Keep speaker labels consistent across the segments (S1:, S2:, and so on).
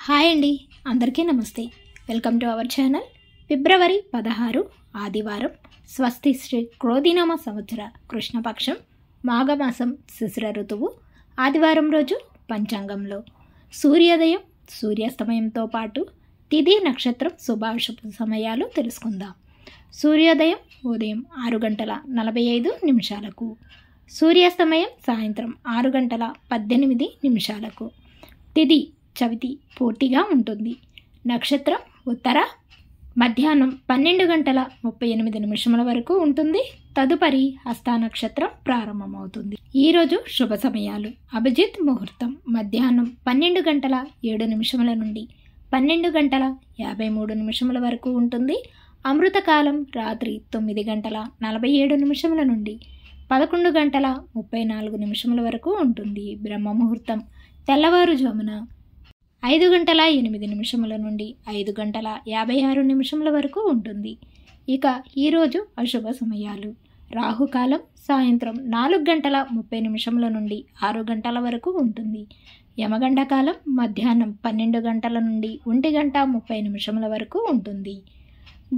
S1: Hi అండి, అందరికీ నమస్తే. Welcome to our channel. ఫిబ్రవరి 16 ఆదివారం, స్వస్తి శ్రీ క్రోధినామ సంవత్సర కృష్ణపక్షం మాఘమాసం శిశిర ఋతువు ఆదివారం రోజు పంచాంగంలో సూర్యోదయం సూర్యాస్తమయంతో పాటు తిథి నక్షత్రం శుభాశుభ సమయాలు తెలుసుకుందాం. సూర్యోదయం ఉదయం 6:45 సూర్యాస్తమయం సాయంత్రం 6:18 తిథి చవితి పూర్తిగా ఉంటుంది. నక్షత్రం ఉత్తర. మధ్యాహ్నం 12:38 వరకు ఉంటుంది. తదుపరి హస్త నక్షత్రం ప్రారంభమవుతుంది. ఈరోజు శుభ సమయాలు: అభిజిత్ ముహూర్తం మధ్యాహ్నం 12:07 నుండి 12:53 వరకు ఉంటుంది. అమృతకాలం రాత్రి 9:47 నుండి 11:34 వరకు ఉంటుంది. బ్రహ్మ ముహూర్తం తెల్లవారుజామున 5:08 నుండి 5:56 వరకు ఉంటుంది. ఇక ఈరోజు అశుభ సమయాలు: రాహుకాలం సాయంత్రం 4:30 నుండి 6 గంటల వరకు ఉంటుంది. యమగండ కాలం మధ్యాహ్నం 12 గంటల నుండి 1:30 వరకు ఉంటుంది.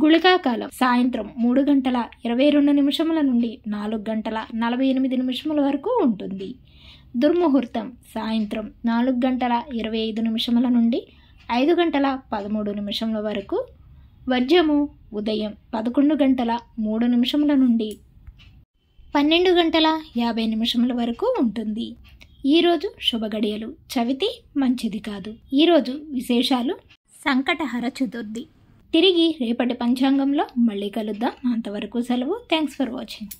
S1: గుళికా కాలం సాయంత్రం 3:22 నుండి 4:48 వరకు ఉంటుంది. దుర్ముహూర్తం సాయంత్రం 4:25 నుండి 5:13 వరకు. వర్జము ఉదయం 11:03 నుండి 12:50 వరకు ఉంటుంది. ఈరోజు శుభగడియలు: చవితి మంచిది కాదు. ఈరోజు విశేషాలు: సంకటహర చతుర్థి. తిరిగి రేపటి పంచాంగంలో మళ్ళీ కలుద్దాం. అంతవరకు సెలవు. Thanks for watching.